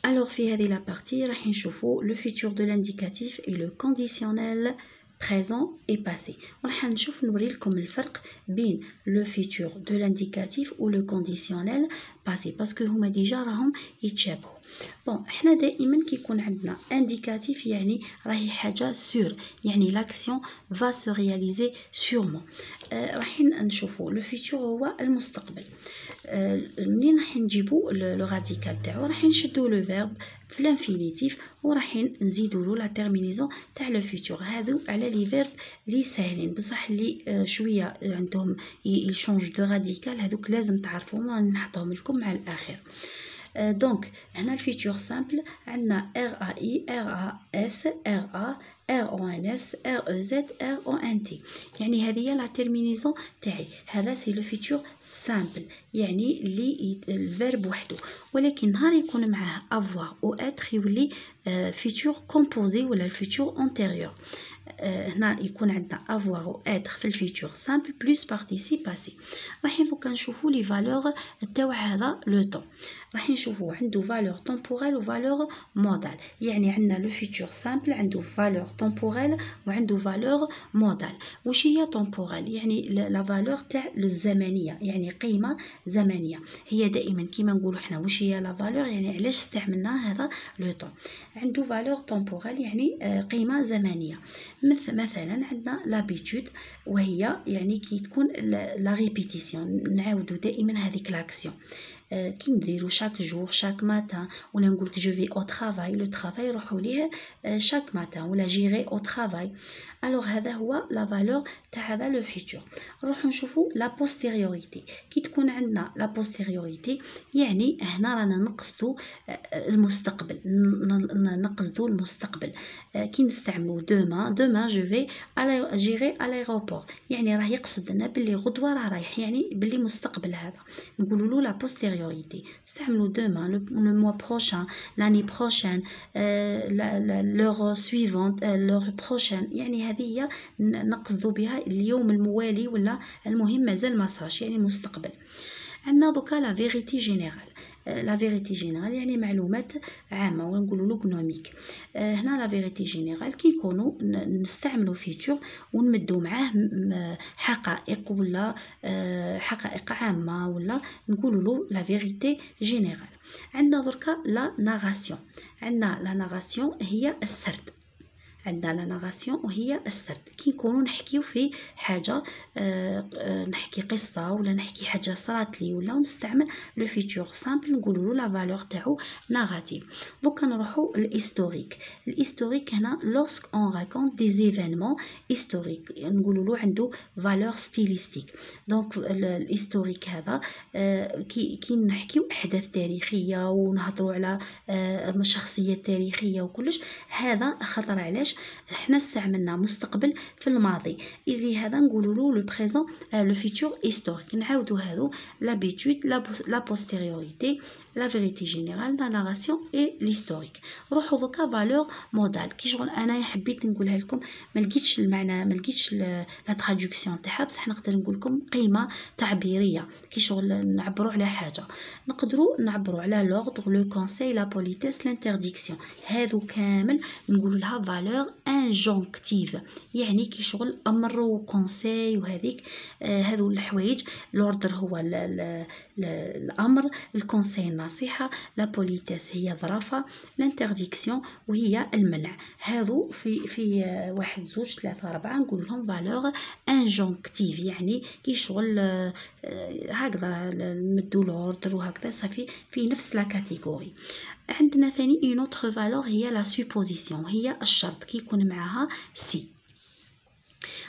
Alors في هذه la partie راح نشوفوا le futur de l'indicatif et le conditionnel présent et passé. وراح نوري لكم الفرق بين le futur de l'indicatif ou le conditionnel passé parce que هما ديجا راهم يتشابهوا. بون احنا دائما كيكون عندنا انديكاتيف يعني راهي حاجه سور، يعني لاكسيون va se réaliser sûrement. راح نشوفوا لو فيتور هو المستقبل. منين راح نجيبوا لو راديكال تاعو؟ راح نشدوا لو فيرب في الانفينيتيف وراح نزيدوا له لا تيرمينيزون تاع لو فيتور. هذو على لي فيرب لي ساهلين بصح اللي شويه عندهم يشونج دو راديكال، هذوك لازم تعرفوهم ونحطهم لكم مع الاخر. دونك هنا الفيتور سامبل عندنا RAI RAS RA RONS REZ RONT، يعني هذه هي لا تيرمينيزون تاعي. هذا سي لو فيتور سامبل يعني اللي الفيرب وحده، ولكن نهار يكون معاه افوار او اتر يولي فيتور كومبوزي ولا الفيتور انتيريور. هنا يكون عندنا افوار و اتر في الفيتور سامبل بلس بارتيسيب باسي. راح دوكا نشوفوا لي فالور تاع هذا لو طون. راح نشوفوا عنده فالور تمبوريل و فالور مودال، يعني عندنا لو فيتور سامبل عنده فالور تمبوريل وعنده فالور مودال. واش هي تمبوريل؟ يعني لا فالور تاع الزمنيه، يعني قيمه زمنيه. هي دائما كيما نقولوا حنا واش هي لا فالور، يعني علاش استعملنا هذا لو طون. عنده فالور تمبوريل يعني قيمه زمنيه. مثلا عندنا لابيتود وهي يعني كي تكون لا ريبيتيسيون، نعاودوا دائما هذيك لاكسيون كي نديرو شاك جور شاك ماتان، ولا نقولك جو في او ترافاي، لو ترافاي نروحو ليه شاك ماتان، ولا جيري او ترافاي. الوغ هذا هو لا فالور تاع هذا لو فيتور. نروحو نشوفو لا بوستيريوريتي. كي تكون عندنا لا بوستيريوريتي يعني هنا رانا نقصدو المستقبل، نقصدو المستقبل. كي نستعملو دوما جو في جيري على الايروبور، يعني راه يقصدنا باللي غدوه راه رايح، يعني باللي مستقبل هذا نقولوا له لا بوستيريوريتي. نستعملو دوما، لو موا بروشان، لاني بروشين، لور سويفونت، لور بروشين، يعني هذه هي نقصدو بها اليوم الموالي ولا المهم مازال ما صارش، يعني المستقبل. عندنا دوكا لا فيريتي جينيرال. لا فيريتي جينيرال يعني معلومات عامه ونقولوا له غنوميك. هنا لا فيريتي جينيرال كي نكونوا نستعملوا فيتور ونمدوا معاه حقائق ولا حقائق عامه، ولا نقولوا له لا فيريتي جينيرال. عندنا دركا لا ناراسيون. عندنا لا ناراسيون هي السرد. عندنا لا ناراسيون وهي السرد. كي نكونوا نحكيو في حاجه، نحكي قصه ولا نحكي حاجه صرات لي، ولا نستعمل لو فيتور سامبل نقولوا له لا فالور تاعو ناراتيف. دوكا نروحوا للهيستوريك. الهيستوريك هنا لورسك اون راكونت دي زيفينمون هيستوريك نقولوا له عنده فالور ستيليستيك. دونك الهيستوريك هذا كي نحكيو احداث تاريخيه ونهضروا على شخصيات تاريخيه وكلش، هذا خطر. علاش؟ احنا استعملنا مستقبل في الماضي، اللي هذا نقولوا له لو بريزون لو فيتور هيستوريك. نعاودوا هذو لابيتود لا بوستيريوريتي لا فيريتي جينيرال لا ناراسيون اي ليستوريك. روحوا دوكا فالور مودال. كي شغل انا حبيت نقولها لكم، ما لقيتش المعنى، ما لقيتش لا تراديكسيون تاعها، بصح نقدر نقول لكم قيمه تعبيريه. كي شغل نعبروا على حاجه، نقدروا نعبروا على لوردر لو كونساي لا بوليتيس لانترديكسيون. هذو كامل نقولوا لها فالور انجونكتيف، يعني كي شغل امر وكونساي وهذيك هذو الحوايج. لوردر هو الامر، الكونساي النصيحه، لا بوليتيس هي ظرافه، لانترديكسيون وهي المنع. هذو في 1 2 3 4 نقول لهم فالور انجونكتيف، يعني كي شغل هكذا نمدوا لوردر وهكذا صافي في نفس لا كاتيجوري. عندنا ثاني اون اوتر فالور هي لا سوبوزيسيون، هي الشرط كي يكون معها سي.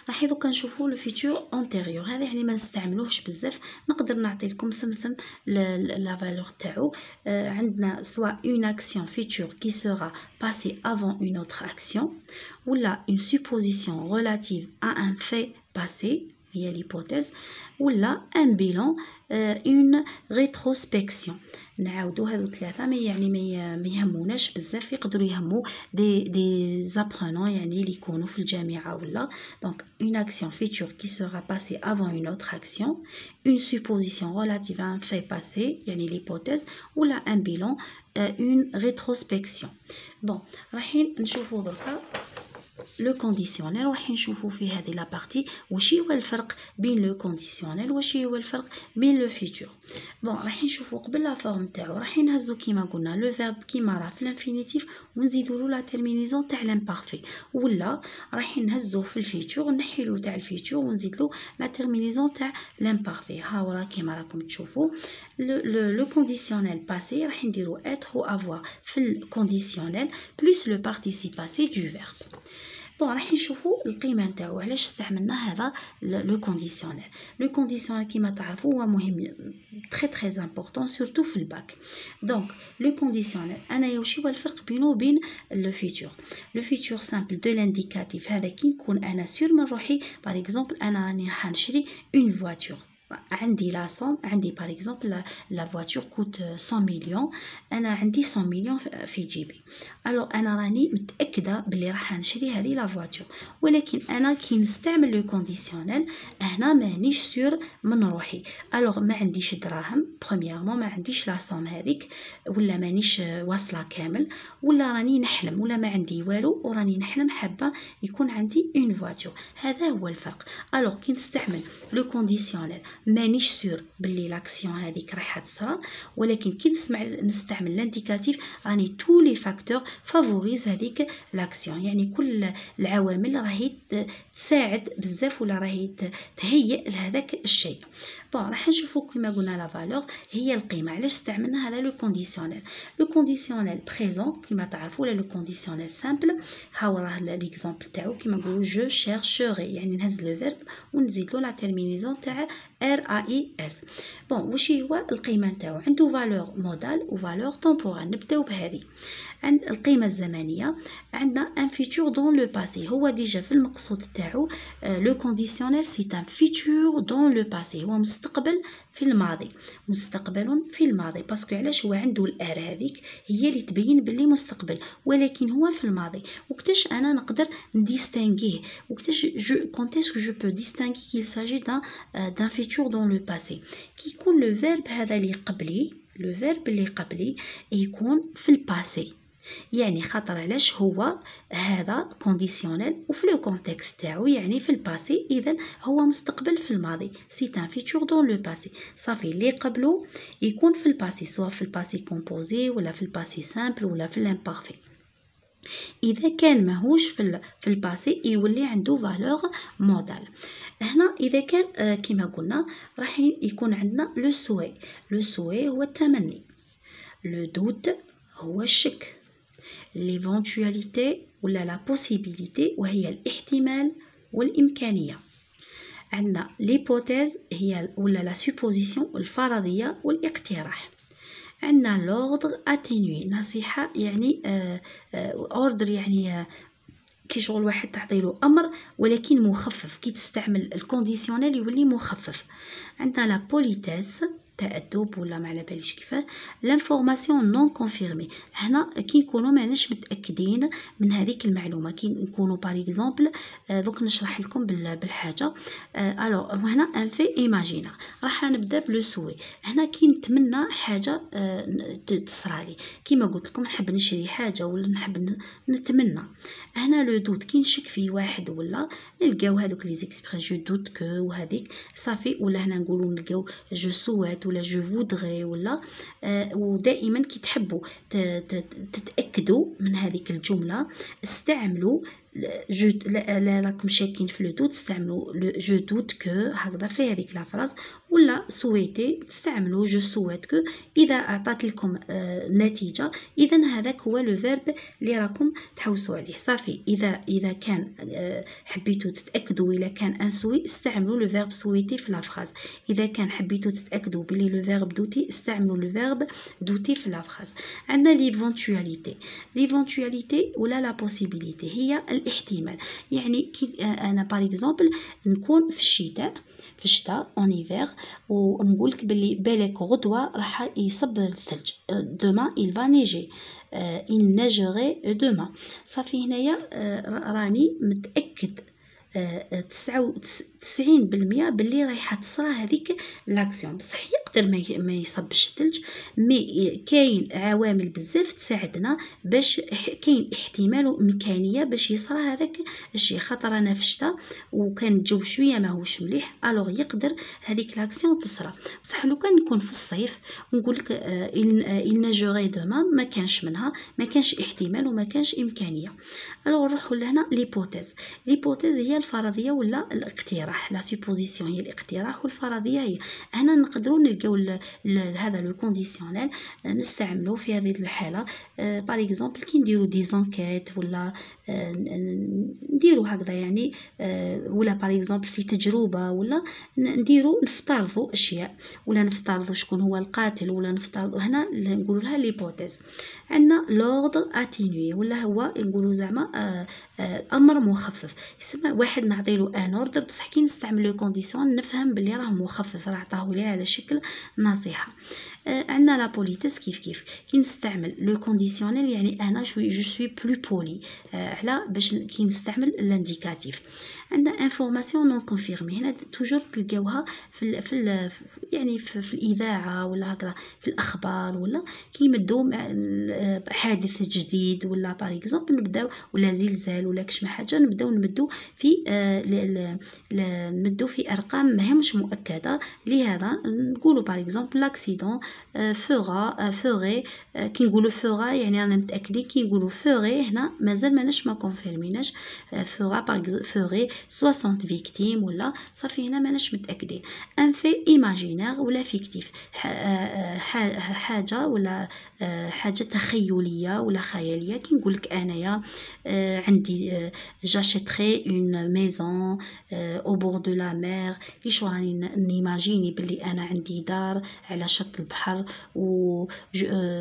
راح دوكا نشوفوا لو فيتور انتيريور. هذا يعني ما نستعملوهش بزاف، نقدر نعطي لكم ثمثم لا فالور تاعو. عندنا سوا اون اكسيون فيتور كي سورا باسي افون اون اوتر اكسيون، ولا اون سوبوزيسيون ريلاتيف ا ان في باسي، هي ليبوتيز، ولا ان بيلون اون ريتروسبكسيون. نعاودو هادو ثلاثه يعني ما يهموناش بزاف، يقدروا يهموا دي زابرونون يعني اللي يكونوا في الجامعه ولا. دونك اون اكسيون فيتور qui sera passée avant une autre action, une supposition relative à un fait passé يعني l'hypothèse, ولا un bilan une rétrospection. bon رايحين نشوفوا دركا لو كونديسيونيل، راح نشوفوا في هذه لا بارتي واش هو الفرق بين لو كونديسيونيل، واش هو الفرق بين لو فيتور. بون راح نشوفوا قبل لا فورم تاعو، راح نهزو كيما قلنا لو فيرب كيما راه في الانفينيتيف ونزيدوا له لا تيرمينيزون تاع لامبارفي، ولا راح نهزوه في الفيتور نحيلو تاع الفيتور ونزيد له لا تيرمينيزون تاع لامبارفي. ها راه كيما راكم تشوفوا لو كونديسيونيل باسي راح نديرو être ou avoir في الكونديسيونيل بلس لو بارتيسيب باسي دو فيرب. بون راح نشوفوا القيمه نتاعو علاش استعملنا هذا لو كونديسيونيل. لو كونديسيونيل كيما تعرفوا هو مهم تري امبورطون سورتو في الباك. دونك لو كونديسيونيل انايا واش هو الفرق بينه وبين لو فيتور. لو فيتور سامبل دو لانديكاتيف، هذا كي نكون انا سور من روحي باغ اكزومبل انا راني راح نشري اون فواتور، عندي لا سوم، عندي باغ اكزومبل لا فواتور كوت 100 مليون، انا عندي 100 مليون في جيبي. الوغ انا راني متاكده بلي راح نشري هذه لا فواتور، ولكن انا كي نستعمل لو كونديسيونيل هنا مانيش سور من روحي. الوغ ما عنديش دراهم برومييرمون، ما عنديش لا سوم هذيك، ولا مانيش واصله كامل، ولا راني نحلم، ولا ما عندي والو وراني نحلم حابه يكون عندي اون فواتور. هذا هو الفرق. الوغ كي نستعمل لو كونديسيونيل مانيش سور باللي لاكسيون هذيك راح تصرا، ولكن كي نستعمل لانديكاتيف راني تو لي فاكتور فافوريز هذيك لاكسيون، يعني كل العوامل راهي تساعد بزاف ولا راهي تهيئ لهذاك الشيء. بون راح نشوفوا كما قلنا لا فالور هي القيمه. علاش استعملنا هذا لو كونديسيونيل؟ لو كونديسيونيل بريزون كما تعرفوا، ولا لو كونديسيونيل سامبل. ها راه ليكزامبل تاعو كما نقولوا جو شيرشوري، يعني نهز لو فيرب ونزيد له لا تيرمينيزون تاع RAIS. بون واش هو القيمه نتاعو؟ عنده فالور مودال و فالور تمبورال. نبداو بهذه. عند القيمه الزمنيه عندنا ان فيتور دون لو باسي، هو ديجا في المقصود تاعو لو كونديسيونيل سي ان فيتور دون لو باسي، هو مستقبل في الماضي، مستقبل في الماضي. باسكو علاش؟ هو عنده الار هذيك هي اللي تبين باللي مستقبل، ولكن هو في الماضي. وكتاش انا نقدر نديستانغيه، وكتاش كونتاش جو بو ديستانغي كيل ساجي دان فيتور دون لو باسي؟ كي يكون لو فيرب هذا اللي قبلي، لو فيرب اللي قبلي يكون في الباسي، يعني خاطر علاش هو هذا كونديسيونيل وفي لو كونتكست تاعو يعني في الباسي، اذا هو مستقبل في الماضي. سي ان فيتور دون لو باسي، صافي اللي قبله يكون في الباسي، سواء في الباسي كومبوزي ولا في الباسي سامبل ولا في الامبارفي. اذا كان ماهوش في الباسي يولي عنده فالور مودال. هنا اذا كان كما قلنا راح يكون عندنا لو سوي. لو سوي هو التمني، لو دوت هو الشك، ليفونتواليتي ولا لا بوسيبيليتي وهي الاحتمال والامكانيه. عندنا ليبوتيز هي ولا لا سوبوزيسيون الفرضيه والاقتراح. عندنا لوردر اتينوي، نصيحه يعني اوردر يعني كي شغل واحد تعطيله امر ولكن مخفف، كي تستعمل الكونديسيونيل يولي مخفف. عندنا لا بوليتيس تأدب ولا ما على باليش كيفاه. لانفورماسيون نون كونفيرمي، هنا كي نكونوا ماناش متاكدين من هذيك المعلومه، كي نكونوا باغ اكزومبل دوك نشرح لكم بالحاجه. الوغ هنا ان في ايماجينا، راح نبدا بلو سوي. هنا كي نتمنى حاجه تصرالي، كيما قلت لكم نحب نشري حاجه ولا نحب نتمنى. هنا لو دوت كي نشك في واحد ولا نلقاو هذوك لي زيكسبريس جو دوت كو وهذيك صافي، ولا هنا نقولوا نلقاو جو سوات ولا جو فودغي ولا ودائما كي تحبوا تتاكدوا من هذيك الجمله استعملوا جو لا راكم شاكين في لو دوت استعملوا جو دوت كو هكذا في هذيك لا فراز، ولا سويتي تستعملوا جو سويت كو اذا اعطت لكم نتيجه. اذا هذاك هو لو فيرب اللي راكم تحوسوا عليه. صافي اذا كان حبيتوا تتاكدوا الا كان ان سوي استعملوا لو فيرب سويتي في لا فراز. اذا كان حبيتوا تتاكدوا بلي لو فيرب دوتي استعملوا لو فيرب دوتي في لا فراز. عندنا ليفونتواليتي. ليفونتواليتي ولا لا بوسيبيليتي هي الاحتمال. يعني كي انا باغ اكزومبل نكون في الشتاء اون ايفير ونقول لك بلي بالك غدوه راح يصب الثلج، دوما il va neiger، il neigerait demain. صافي هنايا راني متاكد 90% باللي رايحه تصرى هذيك لاكسيون. بصح يقدر ما يصبش الثلج، مي كاين عوامل بزاف تساعدنا باش كاين احتمال وامكانيه باش يصرى هذاك الشيء. خاطر انا في الشتاء وكان الجو شويه ماهوش مليح، الوغ يقدر هذيك لاكسيون تصرى. بصح لو كان نكون في الصيف ونقول لك il neigerait demain، ما كانش منها، ما كانش احتمال وما كانش امكانيه. الوغ نروحوا لهنا ليبوتيز هي الفرضيه ولا الاقتراح. لا سوبوزيسيون هي الاقتراح والفرضيه هي. هنا نقدروا نلقاو هذا لو كونديسيونيل نستعملوه في هذه الحاله. باغ اكزومبل كي نديروا دي زانكيت ولا نديروا هكذا يعني، ولا باغ اكزومبل في تجربه، ولا نديروا نفترضوا اشياء، ولا نفترضوا شكون هو القاتل، ولا نفترضوا. هنا نقولوا لها ليبوتيز. عندنا لوردر اتينيي ولا هو نقولوا زعما امر مخفف. يسمى واحد نعطيلو ان اوردر بصح كي نستعمل لو كونديسيون نفهم بلي راه مخفف، راه عطاه لي على شكل نصيحه. عندنا لا بوليتيس كيف كي نستعمل لو كونديسيونيل يعني انا جو سوي بلو بولي، على باش كي نستعمل الانديكاتيف. عندنا انفورماسيون نون كونفيرمي. هنا توجور تلقاوها في يعني في الاذاعه ولا هكذا في الاخبار، ولا كي يمدوا حادث جديد ولا باغ اكزومبل نبداو، ولا زلزال ولا كش حاجه نبداو نمدوا في نمدوا في ارقام ماهمش مؤكده. لهذا نقولوا باغ اكزومبل لاكسيدون فوغي كي نقولوا فوغا يعني رانا متاكدين. كي نقولوا فوغي هنا مازال ماناش ما كونفيرميناش، فوغي 60 فيكتيم ولا صافي هنا ماناش متاكدين. ان في ايماجينير ولا فيكتيف، حاجه ولا حاجه تخيليه ولا خياليه. كي نقول لك انايا عندي جاشيتري اون ميزون او بور دو لا مير، كيش راني نيماجيني بلي انا عندي دار على شط البحر، و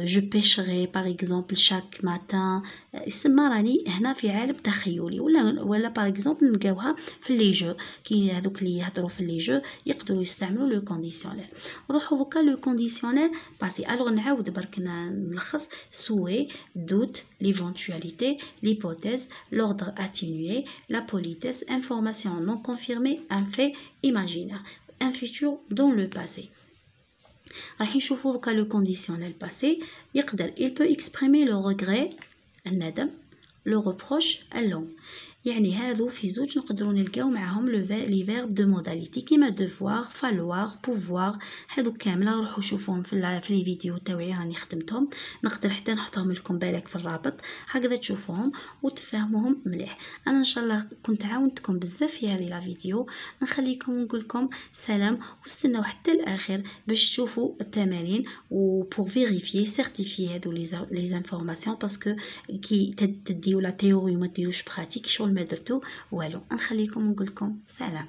جو بيشري باغ اكزومبل شاك ماتان. يسمى راني هنا في عالم تخيلي. ولا باغ اكزومبل نلقاوها في لي جو، كي هذوك اللي يهضروا في لي جو يقدروا يستعملوا لو كونديسيونيل. نروحوا دوكا لو كونديسيونيل باسي. الوغ نعاود برك نلخص: souhait, doute, l'éventualité, l'hypothèse, l'ordre atténué, la politesse, information non confirmée, un fait imaginaire, un futur dans le passé. راح نشوفوا دوكا لو كونديسيونيل باسي. يقدر il peut exprimer le regret الندم، le reproche اللوم. يعني هادو في زوج نقدروا نلقاو معاهم لي فيرب دو موداليتي كيما devoir falloir pouvoir. هادو كامله روحوا شوفوهم في لي فيديو تاوعي راني خدمتهم، نقدر حتى نحطهم لكم بالك في الرابط هكذا تشوفوهم وتفهموهم مليح. انا ان شاء الله كنت عاونتكم بزاف في هذه لا فيديو. نخليكم ونقول لكم سلام، واستناو حتى الاخر باش تشوفوا التمارين و pour vérifier certifier هادو لي انفورماسيون، باسكو كي تديو لا تيوري وما ديروش براتيك شغل ما درتو والو. نخليكم ونقول لكم سلام.